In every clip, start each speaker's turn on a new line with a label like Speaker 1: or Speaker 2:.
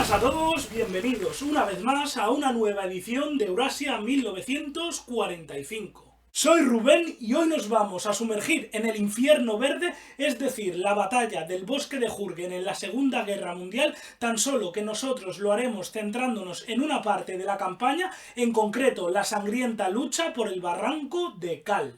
Speaker 1: buenas a todos, bienvenidos una vez más a una nueva edición de Eurasia 1945. Soy Rubén y hoy nos vamos a sumergir en el infierno verde, es decir, la batalla del bosque de Jürgen en la Segunda Guerra Mundial, tan solo que nosotros lo haremos centrándonos en una parte de la campaña, en concreto la sangrienta lucha por el barranco de Kall.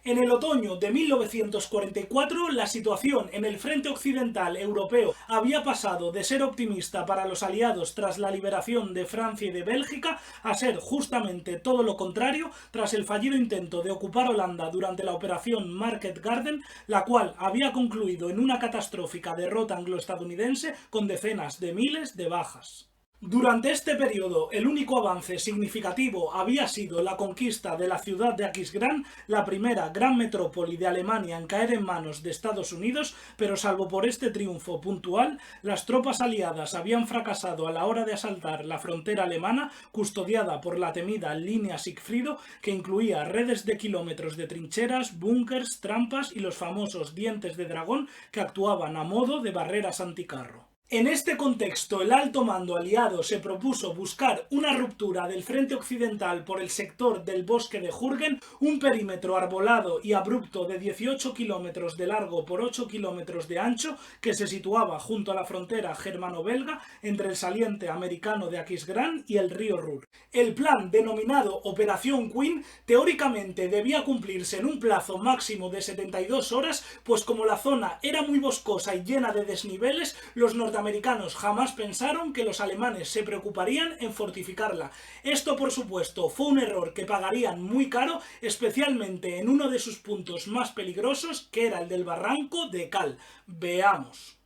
Speaker 1: En el otoño de 1944, la situación en el frente occidental europeo había pasado de ser optimista para los aliados tras la liberación de Francia y de Bélgica a ser justamente todo lo contrario tras el fallido intento de ocupar Holanda durante la operación Market Garden, la cual había concluido en una catastrófica derrota anglo-estadounidense con decenas de miles de bajas. Durante este periodo, el único avance significativo había sido la conquista de la ciudad de Aquisgrán, la primera gran metrópoli de Alemania en caer en manos de Estados Unidos, pero salvo por este triunfo puntual, las tropas aliadas habían fracasado a la hora de asaltar la frontera alemana, custodiada por la temida línea Sigfrido, que incluía redes de kilómetros de trincheras, búnkers, trampas y los famosos dientes de dragón que actuaban a modo de barreras anticarro. En este contexto, el alto mando aliado se propuso buscar una ruptura del frente occidental por el sector del bosque de Jürgen, un perímetro arbolado y abrupto de 18 kilómetros de largo por 8 kilómetros de ancho que se situaba junto a la frontera germano-belga entre el saliente americano de Aquisgrán y el río Ruhr. El plan, denominado Operación Queen, teóricamente debía cumplirse en un plazo máximo de 72 horas, pues como la zona era muy boscosa y llena de desniveles, los norteamericanos jamás pensaron que los alemanes se preocuparían en fortificarla. Esto, por supuesto, fue un error que pagarían muy caro, especialmente en uno de sus puntos más peligrosos, que era el del barranco de Kall. Veamos.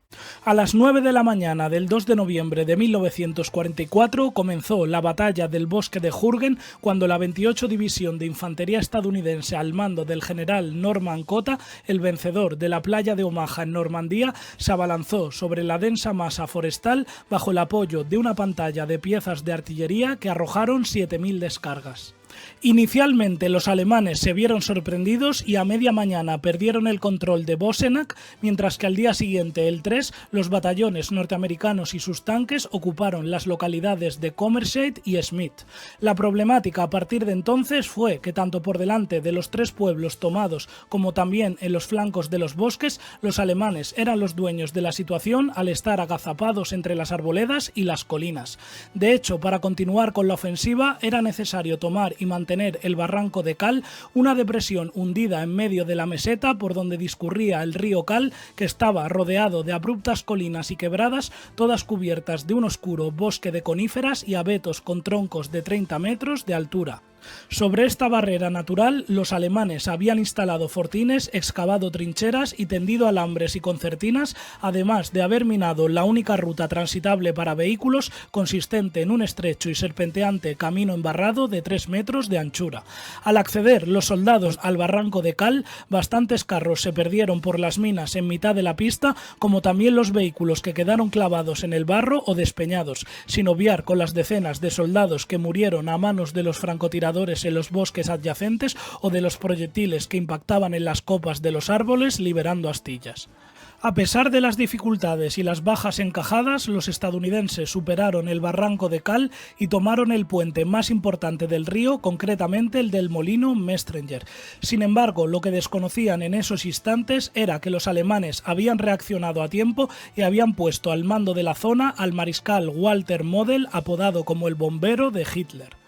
Speaker 1: A las 9 de la mañana del 2 de noviembre de 1944 comenzó la batalla del bosque de Jürgen cuando la 28 División de Infantería estadounidense al mando del general Norman Cota, el vencedor de la playa de Omaha en Normandía, se abalanzó sobre la densa masa forestal bajo el apoyo de una pantalla de piezas de artillería que arrojaron 7.000 descargas. Inicialmente los alemanes se vieron sorprendidos y a media mañana perdieron el control de Bosenac, mientras que al día siguiente, el 3, los batallones norteamericanos y sus tanques ocuparon las localidades de Commerceit y Smith. La problemática a partir de entonces fue que tanto por delante de los tres pueblos tomados como también en los flancos de los bosques, los alemanes eran los dueños de la situación al estar agazapados entre las arboledas y las colinas. De hecho, para continuar con la ofensiva era necesario tomar y mantener el barranco de Kall, una depresión hundida en medio de la meseta por donde discurría el río Kall, que estaba rodeado de abruptas colinas y quebradas, todas cubiertas de un oscuro bosque de coníferas y abetos con troncos de 30 metros de altura. Sobre esta barrera natural, los alemanes habían instalado fortines, excavado trincheras y tendido alambres y concertinas, además de haber minado la única ruta transitable para vehículos, consistente en un estrecho y serpenteante camino embarrado de 3 metros de anchura. Al acceder los soldados al barranco de Kall, bastantes carros se perdieron por las minas en mitad de la pista, como también los vehículos que quedaron clavados en el barro o despeñados, sin obviar con las decenas de soldados que murieron a manos de los francotiradores en los bosques adyacentes o de los proyectiles que impactaban en las copas de los árboles liberando astillas. A pesar de las dificultades y las bajas encajadas, los estadounidenses superaron el barranco de Kall y tomaron el puente más importante del río, concretamente el del molino Mestrenger. Sin embargo, lo que desconocían en esos instantes era que los alemanes habían reaccionado a tiempo y habían puesto al mando de la zona al mariscal Walter Model, apodado como el bombero de Hitler.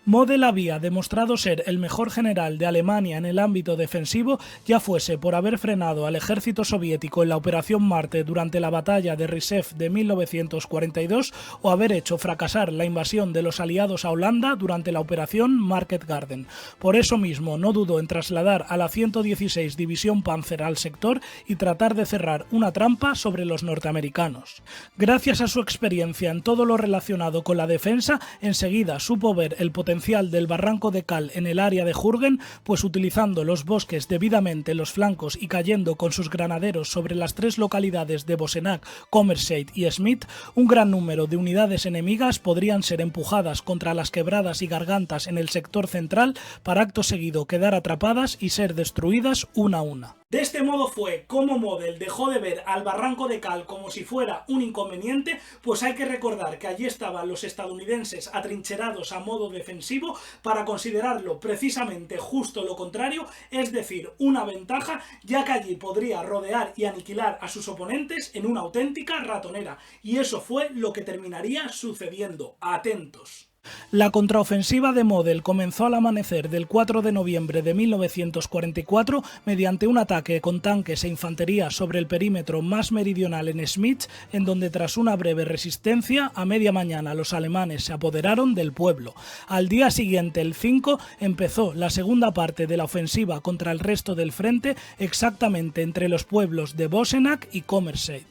Speaker 1: Model había demostrado ser el mejor general de Alemania en el ámbito defensivo, ya fuese por haber frenado al ejército soviético en la Operación Marte durante la batalla de Rizef de 1942 o haber hecho fracasar la invasión de los aliados a Holanda durante la Operación Market Garden. Por eso mismo no dudó en trasladar a la 116 División Panzer al sector y tratar de cerrar una trampa sobre los norteamericanos. Gracias a su experiencia en todo lo relacionado con la defensa, enseguida supo ver el potencial del barranco de Kall en el área de Jürgen, pues utilizando los bosques debidamente en los flancos y cayendo con sus granaderos sobre las tres localidades de Bosenac, Commerceit y Smith, un gran número de unidades enemigas podrían ser empujadas contra las quebradas y gargantas en el sector central para acto seguido quedar atrapadas y ser destruidas una a una. De este modo fue como Model dejó de ver al Barranco de Cal como si fuera un inconveniente, pues hay que recordar que allí estaban los estadounidenses atrincherados a modo defensivo para considerarlo precisamente justo lo contrario, es decir, una ventaja, ya que allí podría rodear y aniquilar a sus oponentes en una auténtica ratonera, y eso fue lo que terminaría sucediendo. Atentos. La contraofensiva de Model comenzó al amanecer del 4 de noviembre de 1944 mediante un ataque con tanques e infantería sobre el perímetro más meridional en Schmitz, en donde tras una breve resistencia, a media mañana los alemanes se apoderaron del pueblo. Al día siguiente, el 5, empezó la segunda parte de la ofensiva contra el resto del frente, exactamente entre los pueblos de Bosenac y Commerseid.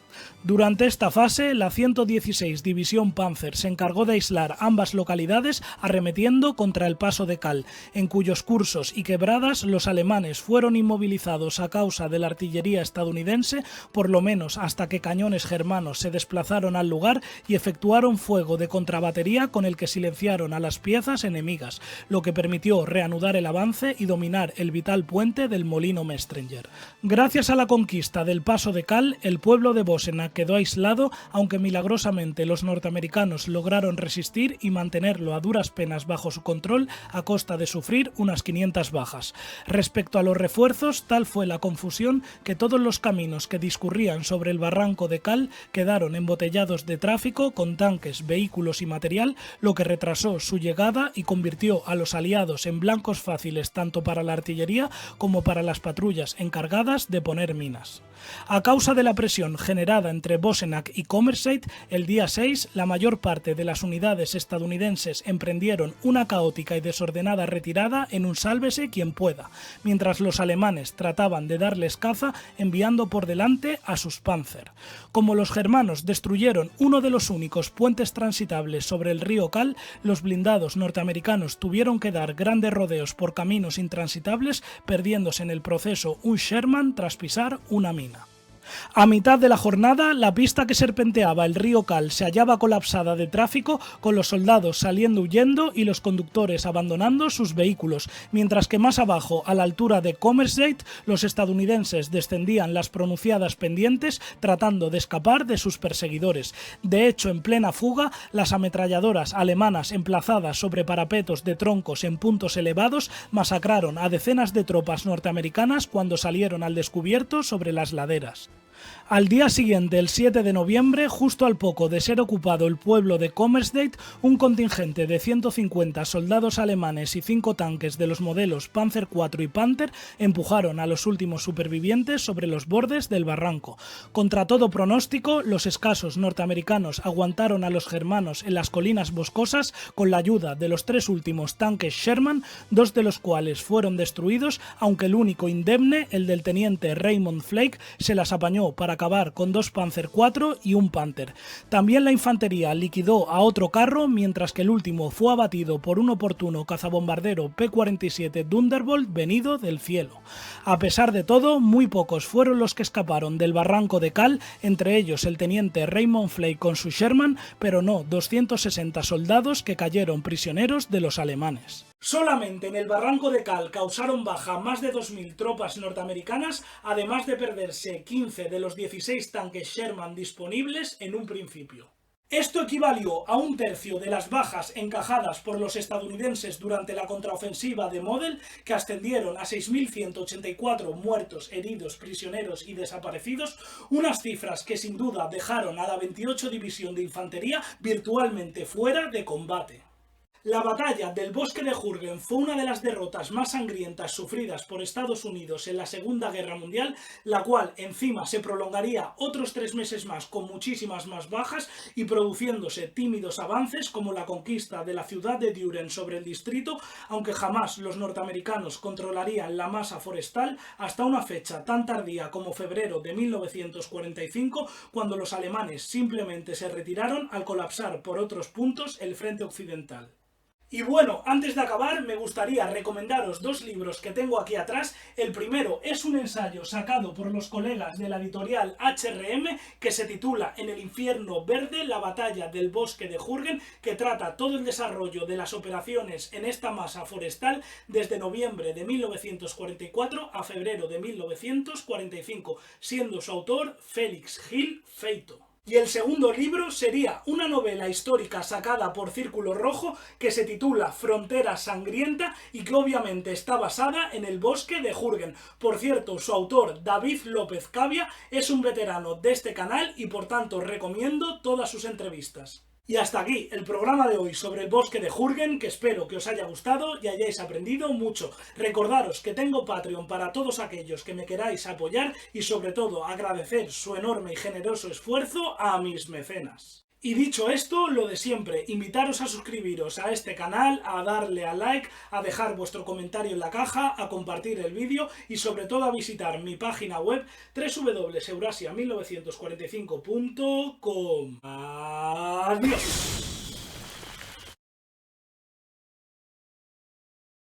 Speaker 1: Durante esta fase, la 116 División Panzer se encargó de aislar ambas localidades arremetiendo contra el Paso de Cal, en cuyos cursos y quebradas los alemanes fueron inmovilizados a causa de la artillería estadounidense, por lo menos hasta que cañones germanos se desplazaron al lugar y efectuaron fuego de contrabatería con el que silenciaron a las piezas enemigas, lo que permitió reanudar el avance y dominar el vital puente del Molino Mestrenger. Gracias a la conquista del Paso de Cal, el pueblo de Bosenac quedó aislado, aunque milagrosamente los norteamericanos lograron resistir y mantenerlo a duras penas bajo su control a costa de sufrir unas 500 bajas. Respecto a los refuerzos, tal fue la confusión que todos los caminos que discurrían sobre el Barranco de Cal quedaron embotellados de tráfico con tanques, vehículos y material, lo que retrasó su llegada y convirtió a los aliados en blancos fáciles tanto para la artillería como para las patrullas encargadas de poner minas. A causa de la presión generada entre Bosenac y Commerseid, el día 6 la mayor parte de las unidades estadounidenses emprendieron una caótica y desordenada retirada en un sálvese quien pueda, mientras los alemanes trataban de darles caza enviando por delante a sus Panzer. Como los germanos destruyeron uno de los únicos puentes transitables sobre el río Cal, los blindados norteamericanos tuvieron que dar grandes rodeos por caminos intransitables, perdiéndose en el proceso un Sherman tras pisar una mina. A mitad de la jornada, la pista que serpenteaba el río Cal se hallaba colapsada de tráfico, con los soldados saliendo huyendo y los conductores abandonando sus vehículos, mientras que más abajo, a la altura de Commerseid, los estadounidenses descendían las pronunciadas pendientes tratando de escapar de sus perseguidores. De hecho, en plena fuga, las ametralladoras alemanas emplazadas sobre parapetos de troncos en puntos elevados masacraron a decenas de tropas norteamericanas cuando salieron al descubierto sobre las laderas. Al día siguiente, el 7 de noviembre, justo al poco de ser ocupado el pueblo de Commerseid, un contingente de 150 soldados alemanes y 5 tanques de los modelos Panzer IV y Panther empujaron a los últimos supervivientes sobre los bordes del barranco. Contra todo pronóstico, los escasos norteamericanos aguantaron a los germanos en las colinas boscosas con la ayuda de los 3 últimos tanques Sherman, 2 de los cuales fueron destruidos, aunque el único indemne, el del teniente Raymond Flake, se las apañó para acabar con 2 Panzer IV y un Panther. También la infantería liquidó a otro carro, mientras que el último fue abatido por un oportuno cazabombardero P-47 Thunderbolt venido del cielo. A pesar de todo, muy pocos fueron los que escaparon del Barranco de Cal, entre ellos el teniente Raymond Flake con su Sherman, pero no 260 soldados que cayeron prisioneros de los alemanes. Solamente en el Barranco de Cal causaron baja más de 2.000 tropas norteamericanas, además de perderse 15 de los 16 tanques Sherman disponibles en un principio. Esto equivalió a 1/3 de las bajas encajadas por los estadounidenses durante la contraofensiva de Model, que ascendieron a 6.184 muertos, heridos, prisioneros y desaparecidos, unas cifras que sin duda dejaron a la 28 División de Infantería virtualmente fuera de combate. La batalla del Bosque de Jürgen fue una de las derrotas más sangrientas sufridas por Estados Unidos en la Segunda Guerra Mundial, la cual encima se prolongaría otros 3 meses más con muchísimas más bajas y produciéndose tímidos avances como la conquista de la ciudad de Düren sobre el distrito, aunque jamás los norteamericanos controlarían la masa forestal hasta una fecha tan tardía como febrero de 1945, cuando los alemanes simplemente se retiraron al colapsar por otros puntos el frente occidental. Y bueno, antes de acabar me gustaría recomendaros dos libros que tengo aquí atrás. El primero es un ensayo sacado por los colegas de la editorial HRM que se titula En el infierno verde, la batalla del bosque de Jürgen, que trata todo el desarrollo de las operaciones en esta masa forestal desde noviembre de 1944 a febrero de 1945, siendo su autor Félix Gil Feito. Y el segundo libro sería una novela histórica sacada por Círculo Rojo que se titula Frontera Sangrienta y que obviamente está basada en el bosque de Jürgen. Por cierto, su autor, David López Cavia, es un veterano de este canal y por tanto recomiendo todas sus entrevistas. Y hasta aquí el programa de hoy sobre el bosque de Jürgen, que espero que os haya gustado y hayáis aprendido mucho. Recordaros que tengo Patreon para todos aquellos que me queráis apoyar y sobre todo agradecer su enorme y generoso esfuerzo a mis mecenas. Y dicho esto, lo de siempre, invitaros a suscribiros a este canal, a darle a like, a dejar vuestro comentario en la caja, a compartir el vídeo y sobre todo a visitar mi página web www.eurasia1945.com. ¡Adiós!